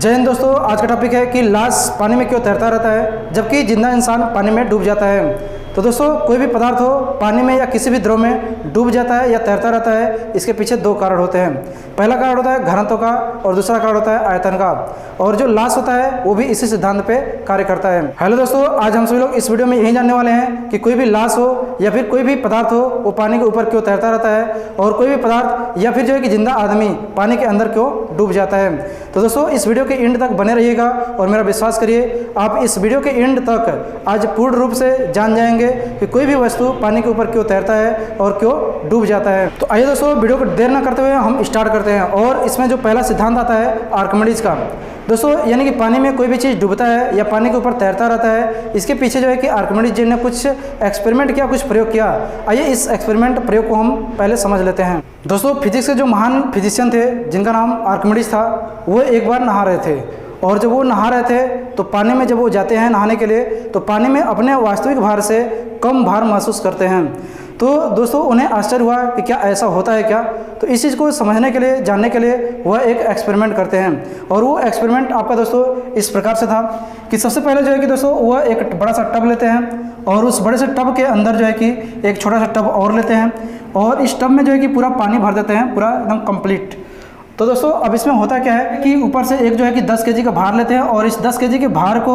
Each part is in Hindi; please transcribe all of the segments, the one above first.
जय हिंद दोस्तों, आज का टॉपिक है कि लाश पानी में क्यों तैरता रहता है जबकि जिंदा इंसान पानी में डूब जाता है। तो दोस्तों, कोई भी पदार्थ हो पानी में या किसी भी द्रव में डूब जाता है या तैरता रहता है, इसके पीछे दो कारण होते हैं। पहला कारण होता है घनत्व का और दूसरा कारण होता है आयतन का। और जो लाश होता है वो भी इसी सिद्धांत पे कार्य करता है। हेलो दोस्तों, आज हम सभी लोग इस वीडियो में यही जानने वाले हैं कि कोई भी लाश हो या फिर कोई भी पदार्थ हो वो पानी के ऊपर क्यों तैरता रहता है, और कोई भी पदार्थ या फिर जो है कि जिंदा आदमी पानी के अंदर क्यों डूब जाता है। तो दोस्तों, इस वीडियो के एंड तक बने रहिएगा और मेरा विश्वास करिए आप इस वीडियो के एंड तक आज पूर्ण रूप से जान जाएंगे कि कोई भी वस्तु पानी के ऊपर क्यों तैरता है और क्यों डूब जाता है। तो आइए दोस्तों, वीडियो को देर न करते हुए हम स्टार्ट करते हैं। और इसमें जो पहला सिद्धांत आता है आर्किमिडीज का। दोस्तों, यानी कि पानी में कोई भी चीज़ डूबता है या पानी के ऊपर तैरता रहता है, इसके पीछे जो है कि आर्किमिडीज जी ने कुछ एक्सपेरिमेंट किया, कुछ प्रयोग किया। आइए इस एक्सपेरिमेंट प्रयोग को हम पहले समझ लेते हैं। दोस्तों, फिजिक्स के जो महान फिजिशियन थे जिनका नाम आर्किमिडीज था, वो एक बार नहा रहे थे। और जब वो नहा रहे थे तो पानी में जब वो जाते हैं नहाने के लिए तो पानी में अपने वास्तविक भार से कम भार महसूस करते हैं। तो दोस्तों, उन्हें आश्चर्य हुआ कि क्या ऐसा होता है क्या। तो इस चीज़ को समझने के लिए, जानने के लिए वह एक एक्सपेरिमेंट करते हैं। और वो एक्सपेरिमेंट आपका दोस्तों इस प्रकार से था कि सबसे पहले जो है कि दोस्तों वह एक बड़ा सा टब लेते हैं और उस बड़े से टब के अंदर जो है कि एक छोटा सा टब और लेते हैं और इस टब में जो है कि पूरा पानी भर देते हैं, पूरा एकदम कंप्लीट। तो दोस्तों, अब इसमें होता क्या है कि ऊपर से एक जो है कि 10 केजी का भार लेते हैं और इस 10 केजी के भार को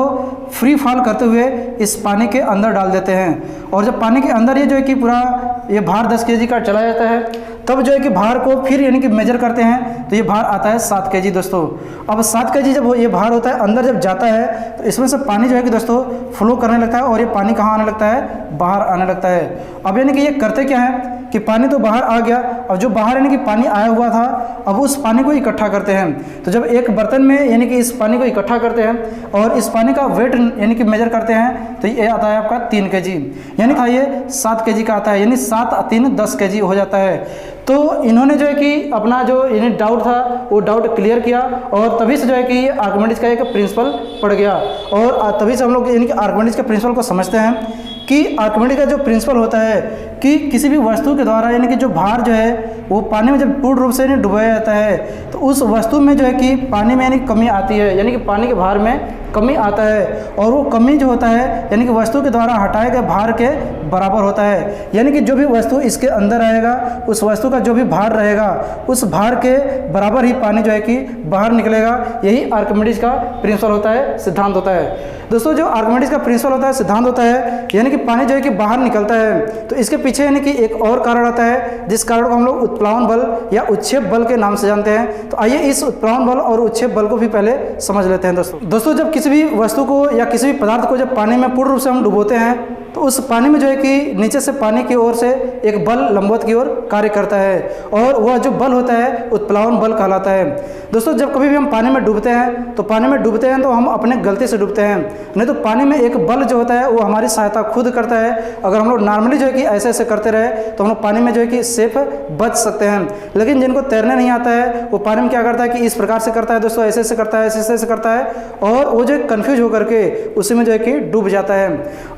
फ्री फॉल करते हुए इस पानी के अंदर डाल देते हैं। और जब पानी के अंदर ये जो है कि पूरा ये भार 10 केजी का चला जाता है, तब जो है कि भार को फिर यानी कि मेजर करते हैं तो ये भार आता है 7 केजी। दोस्तों, अब 7 केजी जब ये भार होता है अंदर जब जाता है तो इसमें से पानी जो है कि दोस्तों फ्लो करने लगता है और ये पानी कहाँ आने लगता है, बाहर आने लगता है। अब यानी कि ये करते क्या है कि पानी तो बाहर आ गया, अब जो बाहर यानी कि पानी आया हुआ था अब उस पानी को इकट्ठा करते हैं। तो जब एक बर्तन में यानी कि इस पानी को इकट्ठा करते हैं और इस पानी का वेट यानी कि मेजर करते हैं तो ये आता है आपका 3 केजी, यानी था ये 7 केजी का आता है, यानी 7 और 3 10 केजी हो जाता है। तो इन्होंने जो है कि अपना जो यानी डाउट था वो डाउट क्लियर किया और तभी से जो है कि आर्किमिडीज का एक प्रिंसिपल पड़ गया। और तभी से हम लोग यानी कि आर्किमिडीज के प्रिंसिपल को समझते हैं कि आर्किमिडीज का जो प्रिंसिपल होता है कि किसी भी वस्तु के द्वारा यानी कि जो भार जो है वो पानी में जब पूर्ण रूप से डुबाया जाता है तो उस वस्तु में जो है कि पानी में यानी कमी आती है, यानी कि पानी के भार में कमी आता है। और वो कमी जो होता है यानी कि वस्तु के द्वारा हटाए गए भार के बराबर होता है। यानी कि जो भी वस्तु इसके अंदर आएगा उस वस्तु का जो भी भार रहेगा उस भार के बराबर ही पानी जो है कि बाहर निकलेगा। यही आर्किमिडीज का प्रिंसिपल होता है, सिद्धांत होता है। दोस्तों, जो आर्किमिडीज का प्रिंसिपल होता है, सिद्धांत होता है, यानी कि पानी जो है कि बाहर निकलता है तो इसके पीछे यानी कि एक और कारण आता है जिस कारण को हम लोग उत्प्लावन बल या उच्छेद बल के नाम से जानते हैं। तो आइए इस उत्प्लावन बल और उच्छेद बल को भी पहले समझ लेते हैं। दोस्तों, जब किसी भी वस्तु को या किसी भी पदार्थ को जब पानी में पूर्ण रूप से हम डुबोते हैं तो उस पानी में जो है कि नीचे से पानी की ओर से एक बल लंबवत की ओर कार्य करता है और वह जो बल होता है उत्प्लावन बल कहलाता है। दोस्तों, जब कभी भी हम पानी में डूबते हैं तो हम अपने गलती से डूबते हैं, नहीं तो पानी में एक बल जो होता है वो हमारी सहायता खुद करता है। अगर हम लोग नॉर्मली जो है कि ऐसे ऐसे करते रहे तो हम लोग पानी में जो है कि सेफ बच सकते हैं। लेकिन जिनको तैरने नहीं आता है वो पानी में क्या करता है कि इस प्रकार से करता है दोस्तों, ऐसे ऐसे करता है, ऐसे ऐसे करता है और वो जो कन्फ्यूज होकर के उसी में जो है कि डूब जाता है।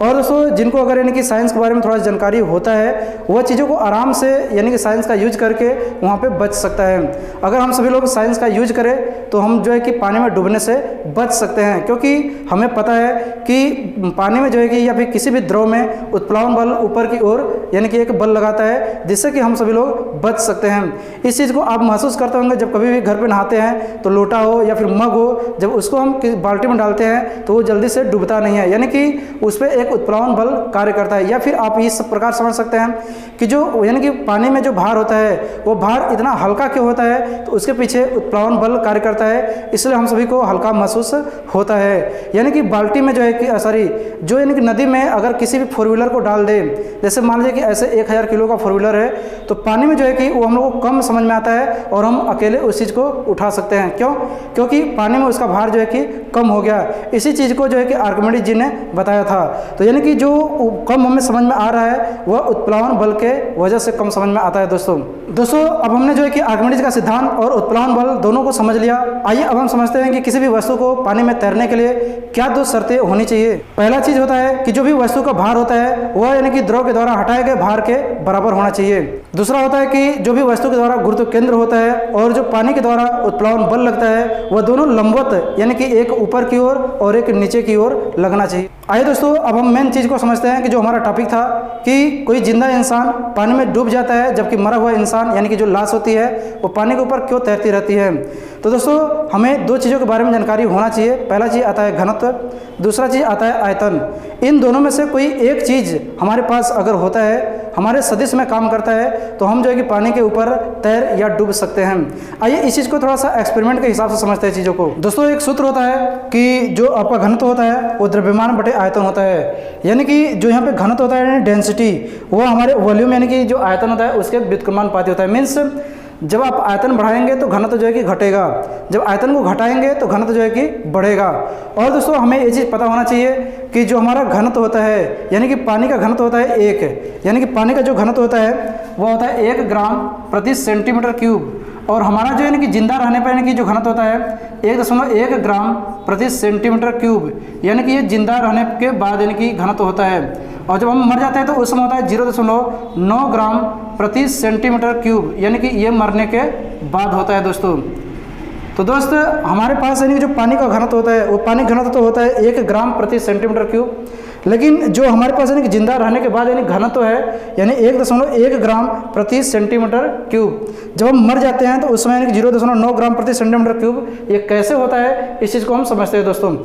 और दोस्तों, जिनको अगर यानी कि साइंस के बारे में थोड़ा जानकारी होता है वह चीज़ों को आराम से यानी कि साइंस का यूज करके वहाँ पे बच सकता है। अगर हम सभी लोग साइंस का यूज करें तो हम जो है कि पानी में डूबने से बच सकते हैं, क्योंकि हमें पता है कि पानी में जो है कि या फिर किसी भी द्रव में उत्प्लावन बल ऊपर की ओर यानी कि एक बल लगाता है जिससे कि हम सभी लोग बच सकते हैं। इस चीज़ को आप महसूस करते होंगे जब कभी भी घर पे नहाते हैं तो लोटा हो या फिर मग हो, जब उसको हम बाल्टी में डालते हैं तो वो जल्दी से डूबता नहीं है, यानी कि उस पर एक उत्प्लावन बल कार्य करता है। या फिर आप इस प्रकार समझ सकते हैं कि जो यानी कि पानी में जो भार होता है वो भार इतना हल्का क्यों होता है, तो उसके पीछे उत्प्लावन बल कार्य करता है, इसलिए हम सभी को हल्का महसूस होता है। यानी कि बाल्टी में जो है कि जो यानी कि नदी में अगर किसी भी 4 व्हीलर को डाल दे, जैसे मान लीजिए कि ऐसे 1000 किलो का 4 व्हीलर है तो पानी में जो है कि वो हम लोग को कम समझ में आता है और हम अकेले उस चीज़ को उठा सकते हैं। क्यों? क्योंकि पानी में उसका भार जो है कि कम हो गया। इसी चीज़ को जो है कि आर्किमिडीज जी ने बताया था। तो यानी कि जो कम हमें समझ में आ रहा है वह उत्प्लावन बल के वजह से कम समझ में आता है दोस्तों। अब हमने जो है कि आर्किमिडीज का सिद्धांत और उत्प्लावन बल दोनों को समझ लिया। आइए अब हम समझते हैं कि किसी भी वस्तु को पानी में तैरने के लिए क्या दो शर्तें होनी चाहिए। पहला चीज होता है कि जो भी वस्तु का भार होता है वह यानी कि द्रव के द्वारा हटाए गए भार के बराबर होना चाहिए। दूसरा होता है कि जो भी वस्तु के द्वारा गुरुत्व केंद्र होता है और जो पानी के द्वारा उत्प्लावन बल लगता है वह दोनों लंबवत यानी कि एक ऊपर की ओर और एक नीचे की ओर लगना चाहिए। आइए दोस्तों अब हम मेन चीज को समझते हैं कि जो हमारा टॉपिक था कि कोई जिंदा इंसान पानी में डूब जाता है जबकि मरा हुआ इंसान यानी कि जो लाश होती है वो पानी के ऊपर क्यों तैरती रहती है। तो दोस्तों हमें दो चीज़ों के बारे में जानकारी होना चाहिए। पहला चीज़ आता है घनत्व, दूसरा चीज़ आता है आयतन। इन दोनों में से कोई एक चीज़ हमारे पास अगर होता है, हमारे सदिश में काम करता है, तो हम जो है कि पानी के ऊपर तैर या डूब सकते हैं। आइए इस चीज़ को थोड़ा सा एक्सपेरिमेंट के हिसाब से समझते हैं चीज़ों को। दोस्तों एक सूत्र होता है कि जो आपका घनत्व होता है वो द्रव्यमान बटे आयतन होता है, यानी कि जो यहाँ पे घनत्व होता है यानी डेंसिटी वो हमारे वॉल्यूम यानी कि जो आयतन होता है उसके व्युत्क्रमानुपाती होता है। मीन्स जब आप आयतन बढ़ाएंगे तो घनत्व जो है कि घटेगा, जब आयतन को घटाएंगे तो घनत्व जो है कि बढ़ेगा। और दोस्तों हमें ये चीज़ पता होना चाहिए कि जो हमारा घनत्व होता है यानी कि पानी का घनत्व होता है 1, यानी कि पानी का जो घनत्व होता है वह होता है 1 ग्राम प्रति सेंटीमीटर क्यूब। और हमारा जो यानी कि जिंदा रहने पर यानी कि जो घनत्व होता है 1.1 ग्राम प्रति सेंटीमीटर क्यूब, यानी कि ये जिंदा रहने के बाद यानी कि घनत्व होता है। और जब हम मर जाते हैं तो उस समय होता है 0.9 ग्राम प्रति सेंटीमीटर क्यूब, यानी कि ये मरने के बाद होता है दोस्तों। तो दोस्त हमारे पास यानी कि जो पानी का घनत्व होता है वो पानी घनत्व तो होता है 1 ग्राम प्रति सेंटीमीटर क्यूब, लेकिन जो हमारे पास यानी कि जिंदा रहने के बाद यानी घनत्व है यानी 1.1 ग्राम प्रति सेंटीमीटर क्यूब। जब हम मर जाते हैं तो उस समय यानी कि 0.9 ग्राम प्रति सेंटीमीटर क्यूब। ये कैसे होता है इस चीज़ को हम समझते हैं दोस्तों।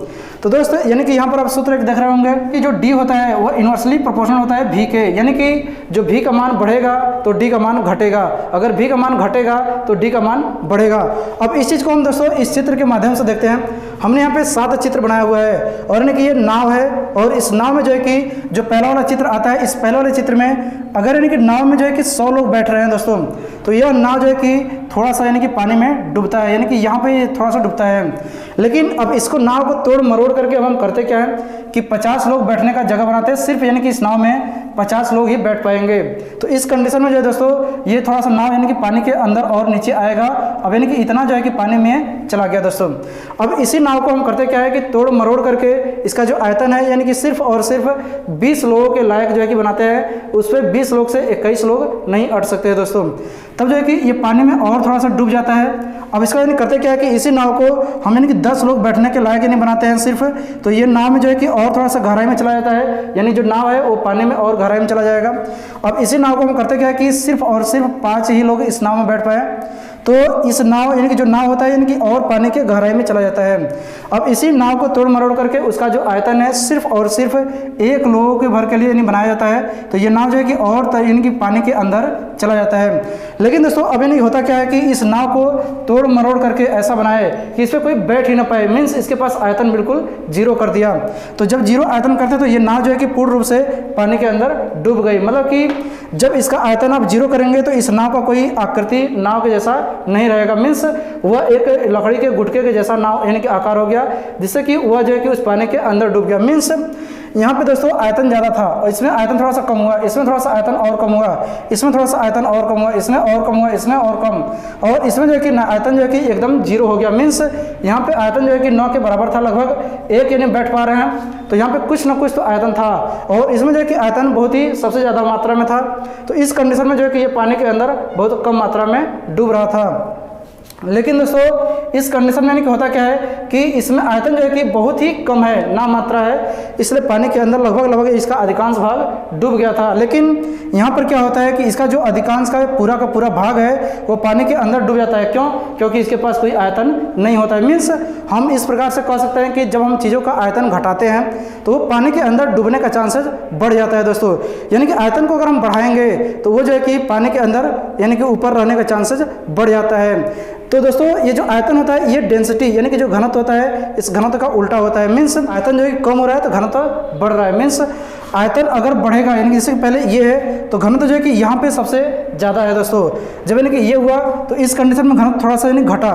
तो दोस्त यानी कि यहाँ पर आप सूत्र एक देख रहे होंगे कि जो डी होता है वह इन्वर्सली प्रोपोर्शनल होता है भी के, यानी कि जो भी का मान बढ़ेगा तो डी का मान घटेगा, अगर भी का मान घटेगा तो डी का मान बढ़ेगा। अब इस चीज़ को हम दोस्तों इस चित्र के माध्यम से देखते हैं। हमने यहाँ पे 7 चित्र बनाया हुआ है और यानी कि ये नाव है और इस नाव में जो है कि जो पहला वाला चित्र आता है, इस पहले वाले चित्र में अगर यानी कि नाव में जो है कि 100 लोग बैठ रहे हैं दोस्तों, तो यह नाव जो है कि थोड़ा सा यानी कि पानी में डूबता है, यानी कि यहाँ पे थोड़ा सा डूबता है। लेकिन अब इसको नाव को तोड़ मरोड़ करके अब हम करते क्या है कि 50 लोग बैठने का जगह बनाते हैं, सिर्फ यानी कि इस नाव में 50 लोग ही बैठ पाएंगे। तो इस कंडीशन में जो है दोस्तों ये थोड़ा सा नाव यानी कि पानी के अंदर और नीचे आएगा। अब यानी कि इतना जो है कि पानी में चला गया दोस्तों। अब इसी नाव को हम करते क्या है कि तोड़ मरोड़ करके इसका जो आयतन है यानी कि सिर्फ और सिर्फ 20 लोगों के लायक जो है कि बनाते हैं। उस पर 20 लोग से 21 लोग नहीं अट सकते हैं दोस्तों। तब जो है कि ये पानी में और थोड़ा सा डूब जाता है। अब इसका यानी करते क्या है कि इसी नाव को हम यानी कि 10 लोग बैठने के लायक नहीं बनाते हैं सिर्फ, तो ये नाव में जो है कि और थोड़ा सा गहराई में चला जाता है, यानी जो नाव है वो पानी में और गहराई में चला जाएगा। अब इसी नाव को हम करते क्या है कि सिर्फ और सिर्फ 5 ही लोग इस नाव में बैठ पाए, तो इस नाव यानी कि जो नाव होता है यानी कि और पानी के गहराई में चला जाता है। अब इसी नाव को तोड़ मरोड़ करके उसका जो आयतन है सिर्फ और सिर्फ 1 लोगों के भर के लिए यानी बनाया जाता है, तो ये नाव जो है कि और यानी कि पानी के अंदर चला जाता है। लेकिन दोस्तों अब यानी होता क्या है कि इस नाव को तोड़ मरोड़ करके ऐसा बनाए कि इस पर कोई बैठ ही ना पाए, मीन्स इसके पास आयतन बिल्कुल 0 कर दिया। तो जब 0 आयतन करते तो ये नाव जो है कि पूर्ण रूप से पानी के अंदर डूब गई। मतलब कि जब इसका आयतन आप 0 करेंगे तो इस नाव का कोई आकृति नाव के जैसा नहीं रहेगा, मीन्स वह एक लकड़ी के गुटके के जैसा नाव यानी कि आकार हो गया, जिससे कि वह जो है कि उस पानी के अंदर डूब गया। मीन्स यहाँ पे दोस्तों आयतन ज़्यादा था और इसमें आयतन थोड़ा सा कम हुआ, इसमें थोड़ा सा आयतन और कम हुआ, इसमें थोड़ा सा आयतन और कम हुआ, इसमें और कम हुआ, इसमें और कम, और इसमें जो है कि आयतन जो है कि एकदम 0 हो गया। मीन्स यहाँ पे आयतन जो है कि 9 के बराबर था लगभग, 1 यानी बैठ पा रहे हैं, तो यहाँ पे कुछ ना कुछ तो आयतन था और इसमें जो है कि आयतन बहुत ही सबसे ज़्यादा मात्रा में था। तो इस कंडीशन में जो है कि ये पानी के अंदर बहुत कम मात्रा में डूब रहा था। लेकिन दोस्तों इस कंडीशन में यानी कि होता क्या है कि इसमें आयतन जो है कि बहुत ही कम है, ना मात्रा है, इसलिए पानी के अंदर लगभग इसका अधिकांश भाग डूब गया था। लेकिन यहाँ पर क्या होता है कि इसका जो अधिकांश का पूरा भाग है वो पानी के अंदर डूब जाता है। क्यों? क्योंकि इसके पास कोई आयतन नहीं होता है। मीन्स हम इस प्रकार से कह सकते हैं कि जब हम चीज़ों का आयतन घटाते हैं तो वो पानी के अंदर डूबने का चांसेस बढ़ जाता है दोस्तों। यानी कि आयतन को अगर हम बढ़ाएंगे तो वो जो है कि पानी के अंदर यानी कि ऊपर रहने का चांसेस बढ़ जाता है। तो दोस्तों ये जो आयतन होता है ये डेंसिटी यानी कि जो घनत्व होता है इस घनत्व का उल्टा होता है। मीन्स आयतन जो है कम हो रहा है तो घनत्व बढ़ रहा है। मीन्स आयतन अगर बढ़ेगा यानी कि इससे पहले ये है तो घनत्व जो है कि यहाँ पे सबसे ज़्यादा है दोस्तों। जब यानी कि ये हुआ तो इस कंडीशन में घनत्व थोड़ा सा यानी घटा,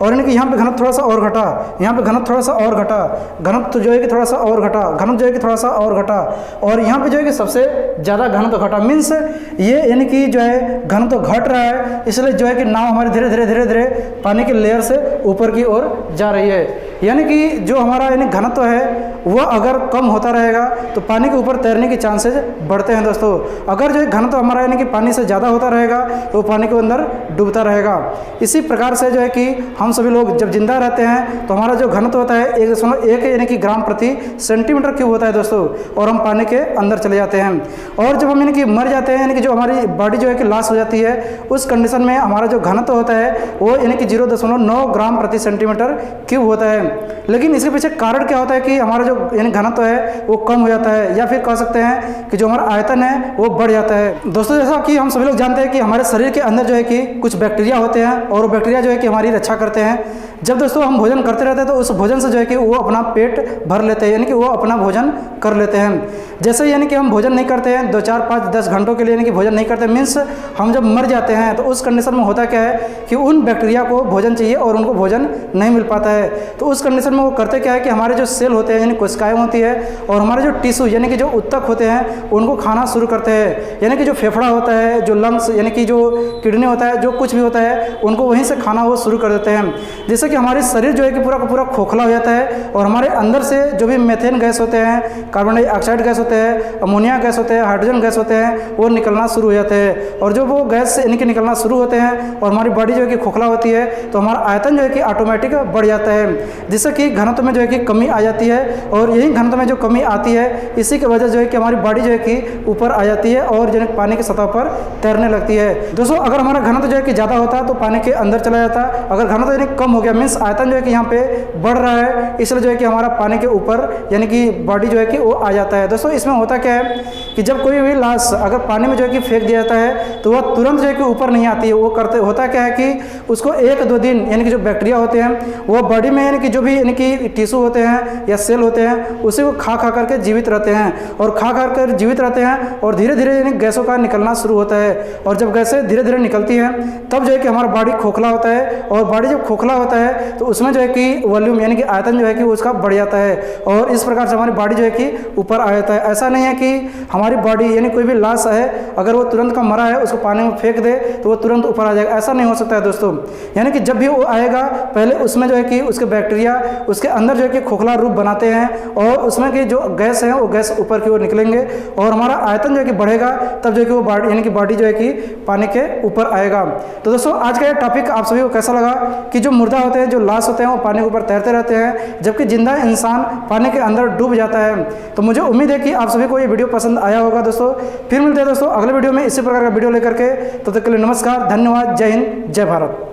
और यानी कि यहाँ पे घनत्व थोड़ा सा और घटा, यहाँ पे घनत्व थोड़ा सा और घटा, घनत्व जो है कि थोड़ा सा और घटा, घनत्व जो है कि थोड़ा सा और घटा, और यहाँ पे जो है कि सबसे ज़्यादा घनत्व घटा। मीन्स ये यानी कि जो है घनत्व घट रहा है, इसलिए जो है कि नाव हमारी धीरे धीरे धीरे धीरे पानी के लेयर से ऊपर की ओर जा रही है। यानी कि जो हमारा यानी घनत्व है वह अगर कम होता रहेगा तो पानी के ऊपर तैरने के चांसेस बढ़ते हैं दोस्तों। अगर जो घनत्व हमारा यानी कि पानी से ज़्यादा होता रहेगा तो पानी के अंदर डूबता रहेगा। इसी प्रकार से जो है कि हम सभी लोग जब जिंदा रहते हैं तो हमारा जो घनत्व होता है 1.1 यानी कि ग्राम प्रति सेंटीमीटर क्यूब होता है दोस्तों, और हम पानी के अंदर चले जाते हैं। और जब हम यानी कि मर जाते हैं, यानी कि जो हमारी बॉडी जो है कि लॉस हो जाती है, उस कंडीशन में हमारा जो घनत्व होता है वो यानी कि 0.9 ग्राम प्रति सेंटीमीटर क्यूब होता है। लेकिन इसके पीछे कारण क्या होता है कि हमारा जो यानी घनत्व है वो कम हो जाता है, या फिर कह सकते हैं कि जो हमारा आयतन है वो बढ़ जाता है। दोस्तों जैसा कि हम सभी लोग जानते हैं कि हमारे शरीर के अंदर जो है कि कुछ बैक्टीरिया होते हैं, और वो बैक्टीरिया जो है कि हमारी रक्षा करते हैं। जब दोस्तों हम भोजन करते रहते हैं तो उस भोजन से जो है कि वो अपना पेट भर लेते हैं, यानी कि वो अपना भोजन कर लेते हैं। जैसे यानी कि हम भोजन नहीं करते हैं 2, 4, 5, 10 घंटों के लिए यानी कि भोजन नहीं करते, मीन्स हम जब मर जाते हैं तो उस कंडीशन में होता क्या है कि उन बैक्टीरिया को भोजन चाहिए और उनको भोजन नहीं मिल पाता है। तो उस कंडीशन में वो करते क्या है कि हमारे जो सेल होते हैं यानी कोशिकाएं होती है, और हमारे जो टिश्यू यानी कि जो उत्तक होते हैं उनको खाना शुरू करते हैं। यानी कि जो फेफड़ा होता है, जो लंग्स यानी कि जो किडनी होता है, जो कुछ भी होता है उनको वहीं से खाना वो शुरू कर देते हैं। जिससे कि हमारे शरीर जो है कि पूरा का पूरा खोखला हो जाता है, और हमारे अंदर से जो भी मेथेन गैस होते हैं, कार्बन डाइऑक्साइड गैस होते हैं, अमोनिया गैस होते हैं, हाइड्रोजन गैस होते हैं, वो निकलना शुरू हो जाते हैं। और जो वो गैस यानी कि निकलना शुरू होते हैं और हमारी बॉडी जो है कि खोखला होती है, तो हमारा आयतन जो है कि ऑटोमेटिक बढ़ जाता है, जिससे कि घनत्व में जो है कि कमी आ जाती है। और यही घनत्व में जो कमी आती है, इसी की वजह जो है कि हमारी बॉडी जो है कि ऊपर आ जाती है और जो है पानी की सतह पर तैरने लगती है। दोस्तों अगर हमारा घनत्व जो है कि ज़्यादा होता तो पानी के अंदर चला जाता, अगर घनत्व यानी कम हो गया मीन्स आयतन जो है कि यहाँ पे बढ़ रहा है, इसलिए जो है कि हमारा पानी के ऊपर यानी कि बॉडी जो है कि वो आ जाता है। दोस्तों इसमें होता क्या है कि जब कोई भी लाश अगर पानी में जो है कि फेंक दिया जाता है तो वह तुरंत जो है कि ऊपर नहीं आती है। वो करते होता क्या है कि उसको 1-2 दिन यानी कि जो बैक्टीरिया होते हैं वो बॉडी में यानी कि जो भी यानी कि टिश्यू होते हैं या सेल होते हैं उसी को खा करके जीवित रहते हैं, और खा कर जीवित रहते हैं, और धीरे धीरे यानी गैसों का निकलना शुरू होता है। और जब गैसें धीरे धीरे निकलती हैं तब जो है कि हमारा बॉडी खोखला होता है, और बॉडी जब खोखला होता है तो उसमें जो है कि वॉल्यूम यानी कि आयतन जो है कि उसका बढ़ जाता है, और इस प्रकार से हमारी बॉडी जो है कि ऊपर आ जाता है। ऐसा नहीं है कि हमारी बॉडी यानी कोई भी लाश है अगर वो तुरंत का मरा है उसको पानी में फेंक दे तो वो तुरंत ऊपर आ जाएगा, ऐसा नहीं हो सकता है दोस्तों। यानी कि जब भी वो आएगा पहले उसमें जो है कि उसके बैक्टीरिया उसके अंदर जो है कि खोखला रूप बनाते हैं, और उसमें की जो गैस है वो गैस ऊपर की ओर निकलेंगे, और हमारा आयतन जो है कि बढ़ेगा, तब जो है कि वो बॉडी यानी कि बॉडी जो है कि पानी के ऊपर आएगा। तो दोस्तों आज का ये टॉपिक आप सभी को कैसा लगा कि जो मुर्दा होते हैं, जो लाश होते हैं, वो पानी के ऊपर तैरते रहते हैं, जबकि जिंदा इंसान पानी के अंदर डूब जाता है। तो मुझे उम्मीद है कि आप सभी को ये वीडियो पसंद आया होगा दोस्तों। फिर मिलते हैं दोस्तों अगले वीडियो में इसी प्रकार का वीडियो लेकर के। तब तक के लिए नमस्कार, धन्यवाद, जय हिंद, जय भारत।